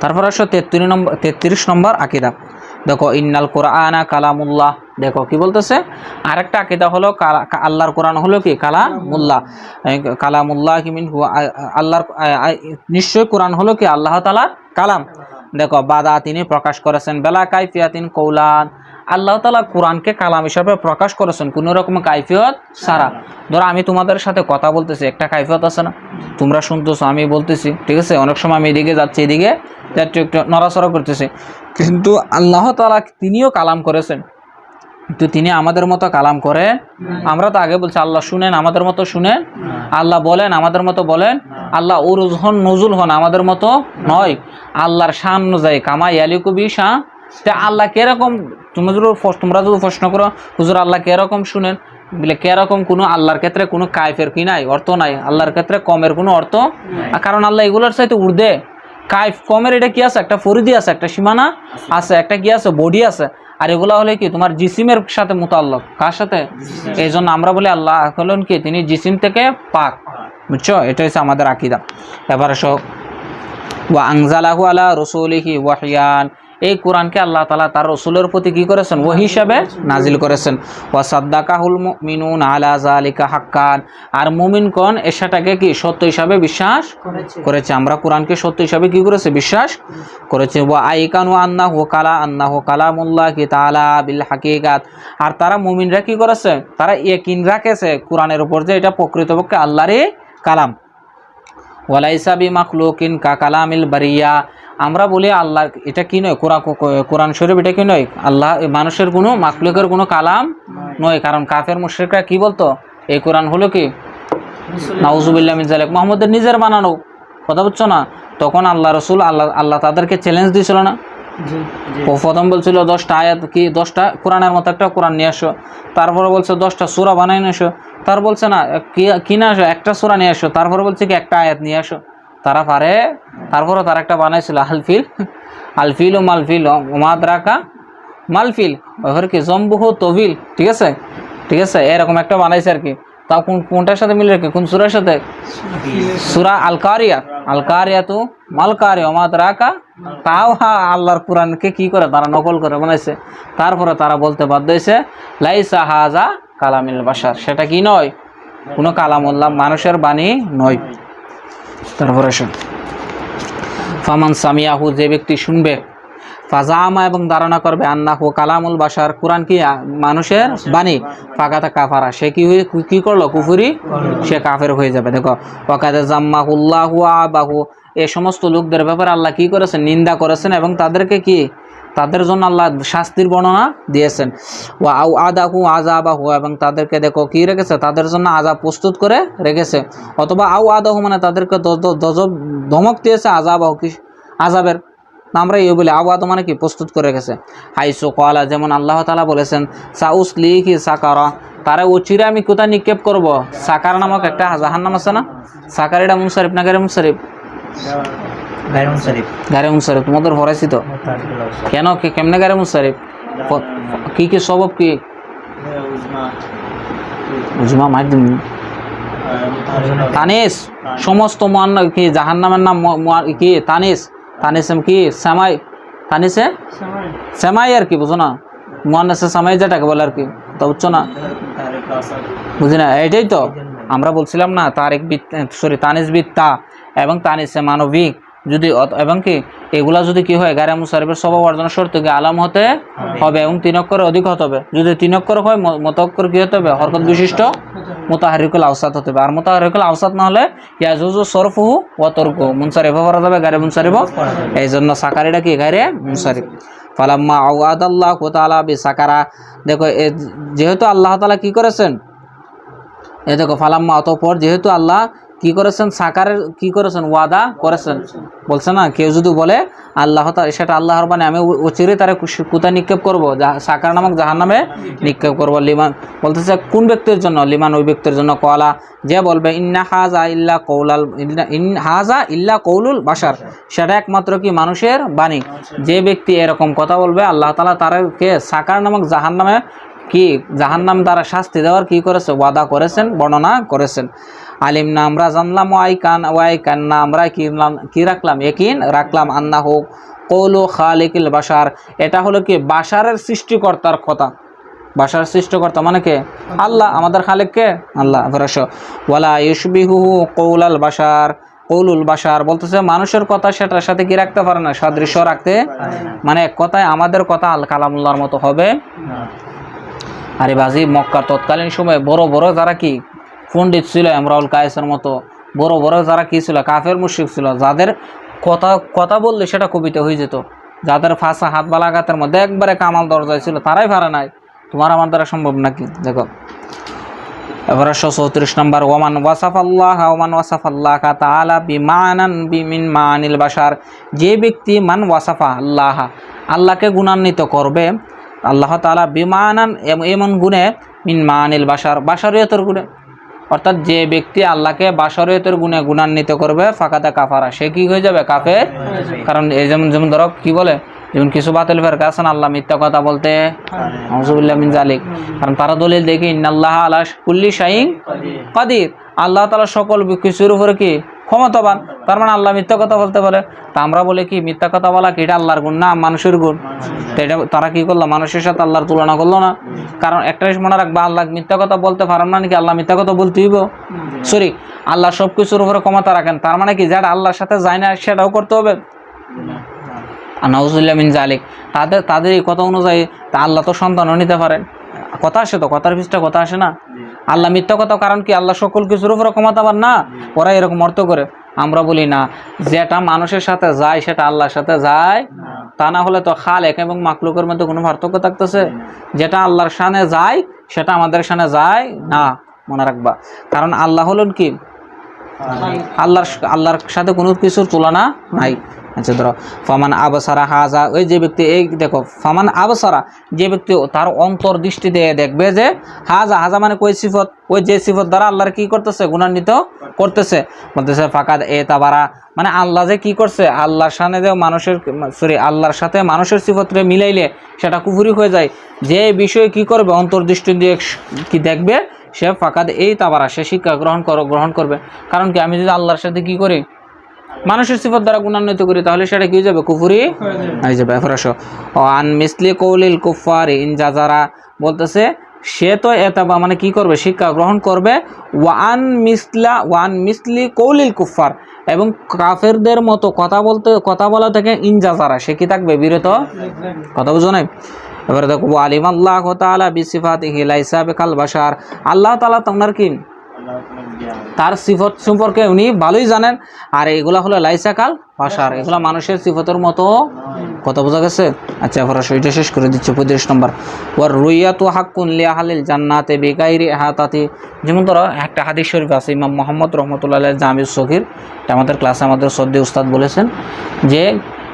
তারপর আসো 33 নম্বর আকীদা। দেখো ইন্নাল কোরআনা কালামুল্লাহ। দেখো কি বলতেছে, আরেকটা আকীদা হলো আল্লাহর কোরআন হলো কি কালামুল্লাহ। কালামুল্লাহ কি মিন আল্লাহর নিশ্চয় কোরআন হলো কি আল্লাহ তাআলার কালাম। দেখো বাদা তিনি প্রকাশ করেছেন বেলা কাইফিয়াতিন কৌলান। আল্লাহ তাআলা কোরআনকে কালাম হিসাবে প্রকাশ করেছেন কোনো রকম কাইফিয়ত ছাড়া। ধরো আমি তোমাদের সাথে কথা বলতেছি, একটা কাইফিয়ত আছে না, তোমরা শুনতেছো আমি বলতেছি, ঠিক আছে, অনেক সময় আমি এদিকে যাচ্ছি এদিকে একটু একটু নড়াচড়া করতেছি, কিন্তু আল্লাহ তাআলা তিনিও কালাম করেছেন, তো তিনি আমাদের মতো কালাম করেন? আমরা তো আগে বলছি আল্লাহ শুনেন আমাদের মতো শুনেন, আল্লাহ বলেন আমাদের মতো বলেন, আল্লাহ উরুজ হন নজুল হন আমাদের মতো নয়। আল্লাহর শান অনুযায়ী কামা ইয়ালিকু শাহ। আল্লাহ কিরকম, তোমরা যদি প্রশ্ন করো হুজুর আল্লাহ কিরকম শুনেন, বলে কিরকম কোনো আল্লাহর ক্ষেত্রে কোনো কাইফের কি নাই, অর্থ নাই, আল্লাহর ক্ষেত্রে কমের কোনো অর্থ, কারণ আল্লাহ এগুলোর সাথে উর্দে কাইফ কমের এটা কি আছে, একটা পরিধি আছে, একটা সীমানা আছে, একটা কি আছে বডি আছে, আর এগুলা হলে কি তোমার জিসিমের সাথে মুতাল্লাক, কার সাথে? এই জন্য আমরা বলি আল্লাহ হলেন কি তিনি জিসিম থেকে পাক, বুঝছো? এটা হচ্ছে আমাদের আকীদা। এবার আসো ওয়া আনজালাহু আলা রাসূলিহি ওয়াহিয়ান। এই কোরআনকে আল্লাহ তাআলা তার রাসূলের প্রতি কি করেছেন? ওহী হিসাবে নাজিল করেছেন। ওয়া সাদ্দাকাহুল মুমিনুন আলা যালিকা হাক্কান। আর মুমিনগণ এটাকে কি সত্য হিসাবে বিশ্বাস করেছে। আমরা কোরআনকে সত্য হিসাবে কি করেছে? বিশ্বাস করেছে। ওয়া আইকানু আন্নাহু কালামুল্লাহি তাআলা বিল হাকিকাত। আর তারা মুমিনরা কি করেছে? তারা ইয়াকিন রাখেছে কোরআনের উপর যে এটা প্রকৃতপক্ষে আল্লাহরই কালাম। ওয়ালাইসা বিমাখলুকিন কা কালামিল বারিয়া। আমরা বলি আল্লাহ এটা কি নয়, কোরআন শরীফ এটা কি নয়, আল্লাহ মানুষের কোনো মাখলুকের কোনো কালাম নয়। কারণ কাফের মুশরিকরা কি বলতো, এই কোরআন হলো কি নাউজুবিল্লাহ মিন যালিক মুহাম্মদের নিজের বানানো, কথা বুঝছো না? তখন আল্লাহ রসুল আল্লাহ তাদেরকে চ্যালেঞ্জ দিয়েছিল না? ও প্রথম বলছিল 10টা আয়াত কি 10টা কোরআনের মতো একটা কোরআন নিয়ে আসো, তারপরে বলছে 10টা সূরা বানাই নিয়ে আসো, তার বলছে না কি না আসো একটা সূরা নিয়ে আসো, তারপরে বলছে কি একটা আয়াত নিয়ে আসো, তারা পারে। তারপরে তার একটা বানাইছিল আলফিল ও মালফিল ওমাদরাকা মালফিল, ওর কি জম্বুহ তবিল, ঠিক আছে ঠিক আছে, এরকম একটা বানাইছে আর কি। তাও কোনটার সাথে মিলে রাখে, কোন সূরার সাথে? সূরা আল কারিয়া তু মাল কারিয়া ওমাদরাকা। তাও আল্লাহর কোরআনকে কি করে তারা নকল করে বানাইছে। তারপরে তারা বলতে বাধ্য হয়েছে লাইসা হাজা কালামিল বাশার, সেটা কি নয়, কোনো কালামুল্লাহ মানুষের বাণী নয়। তারপরে ফামান সামিয়াহু, যে ব্যক্তি শুনবে, ফাজামা এবং ধারণা করবে, আন্নাহু কালামুল বাশার, কোরআন কি মানুষের বাণী, ফাকাতা কাফারা, সে কি করলো? কুফরি, সে কাফের হয়ে যাবে। দেখো ওয়াকাদা জাম্মাহুল্লাহু আবাহু, এই সমস্ত লোকদের ব্যাপারে আল্লাহ কি করেছেন? নিন্দা করেছেন এবং তাদেরকে কি তাদের জন্য আল্লাহ শাস্তির বর্ণনা দিয়েছেন। ওয়া আউ আদাহু আযাবাহু, এবং তাদেরকে দেখো কি রেখেছে? তাদের জন্য আযাব প্রস্তুত করে রেখেছে। অথবা আউ আদাহু মানে তাদেরকে ধমক দিয়েছে, আযাবাহু কি আযাবের, আমরা এই বলি আওয়াদ মানে কি প্রস্তুত করে রেখেছে। হাইসু কলা, যেমন আল্লাহ তাআলা বলেছেন সাউসলিহি সাকারা, তারা চিরে আমি কোথায় নিক্ষেপ করব? সাকার নামক একটা জাহান্নাম আছে না? সাকার এটা মুনসারিফ না গায়রে মুনসারিফ? গায়রে মুনসারিফ। তোমাদের হরাইছি তো কেন, কেমনে গায়রে মুনসারিফ? কি সবব কি উজমা মাধ্যম তানিস, সমস্ত মান কি জাহান্নামের নাম কি তানিস, তানিসম কি সামাই, তানিসে সামাই আর কি, বুঝো না? মুয়ান্নাসে সামাই যেটাকে বলে আর কি, তা বুঝছো না? বুঝি না, এটাই তো আমরা বলছিলাম না, তানিস বিত্তা এবং তানিসে মানবিক যদি, এবং কি এগুলা যদি কি হয় গায়রে মুনসারিফের স্বভাব অর্জনের শর্ত কি আলাম হতে হবে এবং 3 অক্ষরে অধিক হতে হবে। যদি 3 অক্ষর হয় মুতাঅক্কির কি হতে হবে? হরকত বিশিষ্ট মুতাহারিকুল আওসাত হতে হবে। আর মুতাহারিকুল আওসাত না হলে ইয়াজুজু সরফুহু ওয়া তারকুহু, মুনসারিফও করা যাবে গায়রে মুনসারিফও। এই জন্য সাকারিটা কি গায়রে মুনসারিফ। ফালাম্মা আওয়াদাল্লাহু তাআলা বিসাকারা, দেখো যেহেতু আল্লাহ তাআলা কি করেছেন, এই দেখো ফালাম্মা, অতঃপর যেহেতু আল্লাহ কি করেছেন? সাকারের কি করেছেন? ওয়াদা করেছেন। বলছে না কেউ যদি বলে আল্লাহ সেটা আল্লাহর বাণী, আমি অচিরে তারা কোথায় নিক্ষেপ করবো? সাকার নামক জাহান্নামে নিক্ষেপ করবো। লিমান বলতেছে কোন ব্যক্তির জন্য? লিমান ওই ব্যক্তির জন্য, কলা যে বলবে ইন্না হাজা ইল্লা কৌলুল বাশার, সেটা একমাত্র কি মানুষের বাণী। যে ব্যক্তি এরকম কথা বলবে আল্লাহ তাআলা তারাকে সাকার নামক জাহান্নামে কি জাহান্নাম দ্বারা শাস্তি দেওয়ার কি করেছে? ওয়াদা করেছেন, বর্ণনা করেছেন। আলিম না আমরা জানলাম, ওয়াই কান না আমরা কি রাখলাম, ইয়াকিন রাখলাম, আন্নাহু কওলু খালিকিল বাশার, এটা হলো কি বাশারের সৃষ্টিকর্তার কথা। বাশার সৃষ্টিকর্তা মানে কে? আল্লাহ। আমাদের খালিক কে? আল্লাহ। ওয়ালা ইউশবিহুহু কওলাল বাশার, কৌলুল বাশার বলতেছে মানুষের কথা সেটার সাথে কি রাখতে পারে না, সাদৃশ্য রাখতে, মানে এক কথায় আমাদের কথা আল কালামুল্লাহর মতো হবে। আরে বাজি, মক্কার তৎকালীন সময়ে বড় বড় যারা কি পণ্ডিত ছিল, ইমরাউল কায়েসের মতো বড় বড় যারা কি ছিল, কাফের মুশরিক ছিল, যাদের কথা বললে সেটা কবিতা হয়ে যেত, যাদের ফাঁসা হাত বালাগাতের মধ্যে একবারে কামাল দরজায় ছিল, তারাই পারে নাই, তোমার আমার দ্বারা সম্ভব নাকি? দেখো এবার 134 নম্বর, ওমান ওয়াসাফাল্লাহ তাআলা বিমানান বিমিন মানিল বাশার, যে ব্যক্তি মান ওয়াসাফা আল্লাহ, আল্লাহকে গুণান্বিত করবে, আল্লাহ তাআলা বিমানান এমন গুণে, মিন মানিল বাশার বাশারিয়তের গুণে, অর্থাৎ যে ব্যক্তি আল্লাহকে বাশারিয়তের গুণে গুণান্বিত করবে, ফাকাদা কাফারা, সে কি হয়ে যাবে? কাফের। কারণ এই যেমন ধরো কি বলে, যেমন কিছু বাতিল ফেরকা আছেন আল্লাহ মিথ্যা কথা বলতে, আউযুবিল্লাহ মিন জালিক, কারণ তারা দলিল দেখি ইন্নাল্লাহা আলা কুল্লি শাইইন কাদির, আল্লাহ তাআলা সকল কিছুর উপরে কি ক্ষমতাবান, তার মানে আল্লাহ মিথ্যা কথা বলতে পারে। তা আমরা বলি কি মিথ্যা কথা বলা কি এটা আল্লাহর গুণ না মানুষের গুণ? তো এটা তারা কি করলো, মানুষের সাথে আল্লাহর তুলনা করলো না। কারণ একটা জিনিস মনে রাখবা, আল্লাহ মিথ্যা কথা বলতে পারেন না নাকি আল্লাহ মিথ্যা কথা বলতে হইব? সরি, আল্লাহ সব কিছুর উপরে ক্ষমতা রাখেন, তার মানে কি যেটা আল্লাহর সাথে যায় না সেটাও করতে হবে? নাউজুবিল্লাহ মিন জালিক, তাদের এই কথা অনুযায়ী তা আল্লাহ তো সন্তানও নিতে পারেন। কথা আসে তো, কথার পিছটা কথা আসে না? আল্লাহ মিথ্যা কথা, কারণ কি আল্লাহ সকল কিছুর উপরে ক্ষমতাবান না, ওরা এরকম অর্থ করে। আমরা বলি না যেটা মানুষের সাথে যায় সেটা আল্লাহর সাথে যায়, তা না হলে তো খালেক এবং মাকলুকের মধ্যে কোনো পার্থক্য থাকতেছে? যেটা আল্লাহর শানে যায় সেটা আমাদের শানে যায় না, মনে রাখবা। কারণ আল্লাহ হলেন কি আল্লাহর সাথে কোনো কিছুর তুলনা নাই। আচ্ছা ধরো, ফামান আবসারা হাজা, ওই যে ব্যক্তি, এই দেখো ফামান আবসারা, যে ব্যক্তি তার অন্তর দৃষ্টি দিয়ে দেখবে যে হাজা মানে কই সিফত, ওই যে সিফত দ্বারা আল্লাহর কি করতেছে, গুণান্বিত করতেছে, বলতেছে ফাকাদ এ তাবারা, মানে আল্লাহ যে কি করছে, আল্লাহর সামনে যে আল্লাহর সাথে মানুষের সিফতরে মিলাইলে সেটা কুফরি হয়ে যায়। যে বিষয়ে কি করবে, অন্তর্দৃষ্টি দিয়ে কি দেখবে, সে ফাকাদ এই তাবারা, সে শিক্ষা গ্রহণ করবে। কারণ কি আমি যদি আল্লাহর সাথে কি করি, মানুষের সিফত দ্বারা গুণান্বিত করি, তাহলে সেটা কি হয়ে যাবে, কুফরি হয়ে যাবে। আন মিসলি কৌলিল কুফার ইনজাজারা, বলতেছে সে তো এতাবা মানে কি করবে, শিক্ষা গ্রহণ করবে, ওয়ান মিসলি কৌলিল কুফার, এবং কাফেরদের মতো কথা বলা থেকে ইনজাজারা, সে কি থাকবে, বিরত। কথা বুঝো নাই? এবারে দেখো, আলিম আল্লাহ তাআলা বিসিফাতিহি লাইসা বিকাল বাশার, আল্লাহ তাআলা তোমার কি তার সিফত সম্পর্কে উনি ভালোই জানেন, আর এগুলা হলো লাইসা কাল বাশার, এগুলা মানুষের সিফতের মতো। কথা বোঝা গেছে? আচ্ছা এবার এটা শেষ করে দিচ্ছি 35 নম্বর, ওয়ার রুইয়াতু হাক্কুন লিআহলিল জান্নাতি বিগাইরি ইহাতাতি, যেমন ধরো একটা হাদিস শরীফ আছে, ইমাম মুহাম্মদ রাহমাতুল্লাহ আলাইহি জামিউস সগীর, এটা আমাদের ক্লাসে আমাদের শ্রদ্ধেয় উস্তাদ বলেছেন যে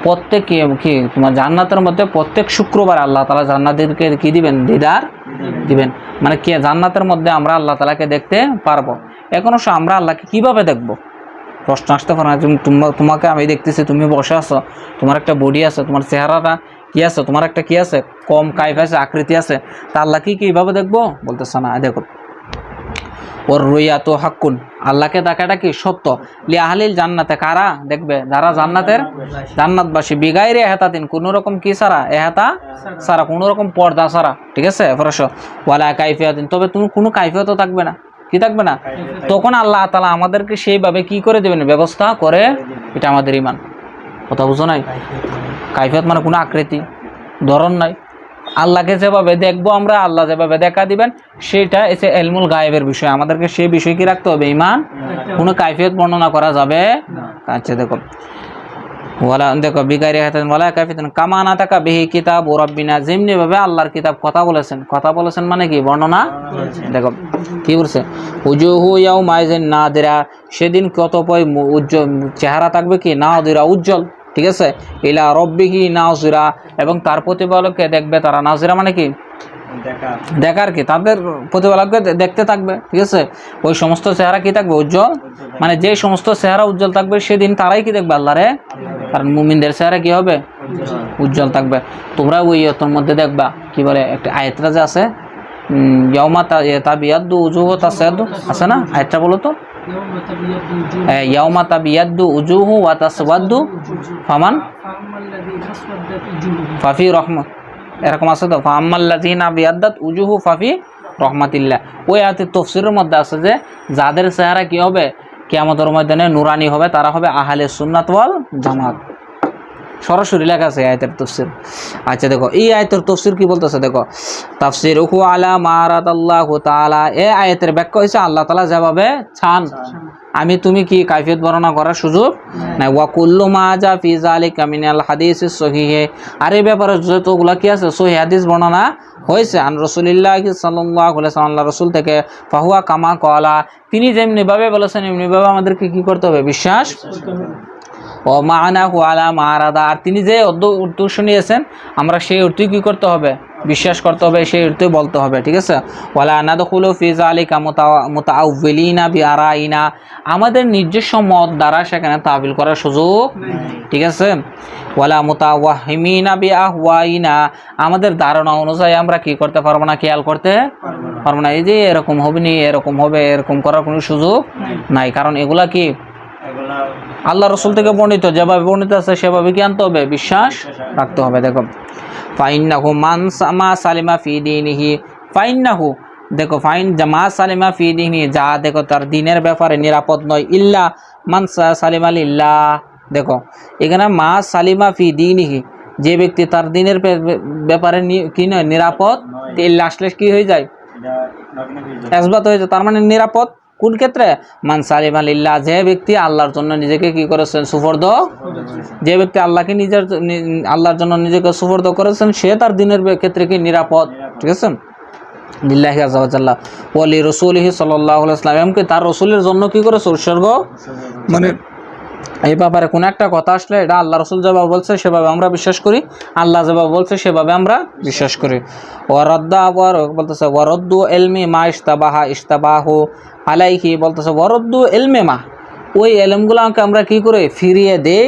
প্রত্যেক কি তোমার জান্নাতের মধ্যে প্রত্যেক শুক্রবার আল্লাহ তাআলা জান্নাতীদেরকে কি দিবেন, দিদার দিবেন, মানে কি জান্নাতের মধ্যে আমরা আল্লাহ তাআলাকে দেখতে পারবো। এখন আমরা আল্লাহকে কিভাবে দেখবো, প্রশ্ন আসতে পারে না। তোমাকে আমি দেখতেছি, তুমি বসে আছো, তোমার একটা বডি আছে, তোমার চেহারাটা কি আছে, তোমার একটা কি আছে, কম কাইফ আছে, আকৃতি আছে, তা আল্লাহ কি কিভাবে দেখবো, বলতেছে না। দেখো, ওর রুইয়াতু হাক্কুন, আল্লাহকে দেখাটা কি সত্য, লিআহলিল জান্নাতে, কারা দেখবে, যারা জান্নাতবাসী, বিগাইরি ইহাতাতিন, কোনো রকম কি ছাড়া, ইহাতা ছাড়া, কোনো রকম পর্দা ছাড়া, ঠিক আছে? ওয়ালা কাইফিয়াতিন, তবে তুমি কোনো কাইফিয়তও থাকবে না, কি থাকবে না, তখন আল্লাহ তাআলা আমাদেরকে সেইভাবে কি করে দেবেন, ব্যবস্থা করে। এটা আমাদের ঈমান। কথা বুঝো নাই? কাইফিয়ত মানে কোনো আকৃতি, ধরন নাই। আল্লাহকে যেভাবে দেখবো আমরা, আল্লাহ যেভাবে দেখা দিবেন, সেটা এসে ইলমুল গায়েবের বিষয়, আমাদেরকে সেই বিষয় কি রাখতে হবে, ঈমান। কোনো কাইফিয়ত বর্ণনা করা যাবে। আচ্ছা দেখো, দেখো বিগাইরি ইহাতাতিন ওয়ালা কাইফিয়াতিন কামা নাতাকা বিহি কিতাবু রাব্বিনা, যেমনি ভাবে আল্লাহর কিতাব কথা বলেছেন মানে কি, বর্ণনা। দেখো কি বলছে, উজুহু ইয়াউমাইজিন নাদিরা, সেদিন কতপয় উজ্জ্বল চেহারা থাকবে, কি নাদিরা, উজ্জ্বল, ঠিক আছে। ইলা রব্বিহি নাজিরা, এবং তার প্রতিপালককে দেখবে তারা, নাজিরা মানে কি, দেখার কি, তাদের প্রতিপালককে দেখতে থাকবে, ঠিক আছে। ওই সমস্ত চেহারা কি থাকবে, উজ্জ্বল, মানে যে সমস্ত চেহারা উজ্জ্বল থাকবে সেদিন তারাই কি দেখবে, আল্লাহরে। কারণ মুমিনদের চেহারা কি হবে, উজ্জ্বল থাকবে। তোমরা ওই তোর মধ্যে দেখবা কি বলে, একটা আয়াতটা যে আছে, ইয়াউমা তাবিয়াদ্দু উজুহু তাসাদ্দু, আছে না আয়াতটা, বলো তো ইয়াউমা তাবিয়াদ্দু উজুহু ওয়া তাসওয়াদ্দু ফামান ফাফি রহমত, এরকম আছে তো, ফাআম্মাল্লাযিনা বিয়াদ্দাত উজুহু ফাফি রহমাতিল্লাহ। ওই আয়াতের তাফসীরের মধ্যে আছে যে যাদের চেহারা কি হবে কিয়ামতের ময়দানে নুরানি হবে, তারা হবে আহলে সুন্নাত ওয়াল জামাত। সরাসরি লেখা আছে আয়াতের তাফসীর। আচ্ছা দেখো এই আয়াতের তাফসীর কি বলতেছে, দেখো তাফসীরুহু আলা মা আরাদাল্লাহু তাআলা, এই আয়াতের ব্যাখ্যা হইছে আল্লাহ তাআলা যেভাবে চান, আমি তুমি কি কাইফিয়ত বর্ণনা করার সুযোগ নাই। ওয়া কুল্লু মা জা ফি যালিকা মিনাল হাদিসিস সহিহে, আর এই ব্যাপারে যতগুলা কি আছে সহিহ হাদিস বর্ণনা হয়েছে আন রাসূলিল্লাহ সাল্লাল্লাহু আলাইহি ওয়াসাল্লাম, আল্লাহ রাসূল থেকে, ফাহুয়া কামা ক্বালা, তিনি যেমনি ভাবে বলেছেন এমনি ভাবে আমাদেরকে কি করতে হবে, বিশ্বাস। ও মা'নাহু আলা মা আরাদা, আর তিনি যে অর্থ শুনিয়েছেন আমরা সেই অর্থই কি করতে হবে, বিশ্বাস করতে হবে, সেই অর্থই বলতে হবে, ঠিক আছে। ওয়ালা নাদখুলু ফি যালিকা মুতাআউযিলিনা বিআরাইনা, আমাদের নিজস্ব মত দ্বারা সেখানে তাবিল করার সুযোগ, ঠিক আছে। ওয়ালা মুতাওয়াহিমিনা বিআহওয়াইনা, আমাদের ধারণা অনুযায়ী আমরা কি করতে পারবো না, খেয়াল করতে পারবো না, এই যে এরকম হবে নি, এরকম হবে, এরকম করার কোনো সুযোগ নাই, কারণ এগুলা কি আল্লাহ রসুল থেকে বর্ণিত, যেভাবে বর্ণিত আছে সেভাবে কি আনতে হবে, বিশ্বাস রাখতে হবে। দেখো ফাইন্নাহু মান মা সালিমা ফি দীনিহি, ফাইন্নাহু দেখো ফাইন মা সালিমা ফি দীনিহি, যা দেখো তার দিনের ব্যাপারে নিরাপদ নয়, ইল্লা মান সালিমা লিল্লাহ, দেখো এখানে মা সালিমা ফি দীনিহি, যে ব্যক্তি তার দিনের ব্যাপারে কি নয় নিরাপদ, ইল্লা আসলে কি হয়ে যায়, ইসবাত হয়ে যায়, তার মানে নিরাপদ কোন ক্ষেত্রে, মান সালিমা লিল্লাহ, যে ব্যক্তি আল্লাহর জন্য নিজেকে কি করেছেন, সুফর্দ, যে ব্যক্তি আল্লাহকে আল্লাহর জন্য নিজেকে সুফর্দ করেছেন সে তার দিনের ক্ষেত্রে কি নিরাপদ, ঠিক আছে। লিল্লাহি আযজা ওয়া জাল্লা ওয়া লি রাসূলিহি সাল্লাল্লাহু আলাইহি ওয়াসাল্লাম, এমনকি তার রাসূলের জন্য কি করেছে উৎসর্গ, মানে এই ব্যাপারে কোন একটা কথা আসলে এটা আল্লাহ রসুল যেভাবে বলছে সেভাবে আমরা বিশ্বাস করি, আল্লাহ যেভাবে বলছে সেভাবে আমরা বিশ্বাস করি। ওয়ারাদ্দা বলতেছে ওয়ারদ্দু ইলমি মা ইশতাবাহু আলাইহি, বলতেছে ওয়ারদ্দু ইলমি মা, ওই ইলমগুলোকে আমরা কি করে ফিরিয়ে দেই,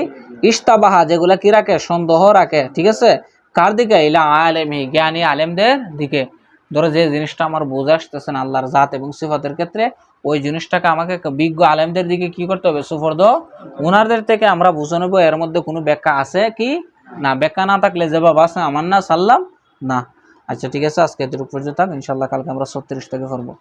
ইশতাবাহা যেগুলা কি রাখে, সন্দেহ রাখে, ঠিক আছে, কার দিকে, ইলা আলেমি, জ্ঞানী আলেমদের দিকে। ধরো যে জিনিসটা আমার বোঝা আসতেছে না আল্লাহর জাত এবং সিফাতের ক্ষেত্রে, ওই জিনিসটাকে আমাকে বিজ্ঞ আলেমদের দিকে কি করতে হবে, সুফর্দ, ওনাদের থেকে আমরা বুঝে নেবো এর মধ্যে কোনো ব্যাখ্যা আছে কি না, ব্যাখ্যা না থাকলে যেভাবে আছে আমার না সাল্লাম না। আচ্ছা ঠিক আছে, আজকে এতটুকু পর্যন্ত থাক, ইনশাল্লাহ কালকে আমরা 36 থেকে করবো।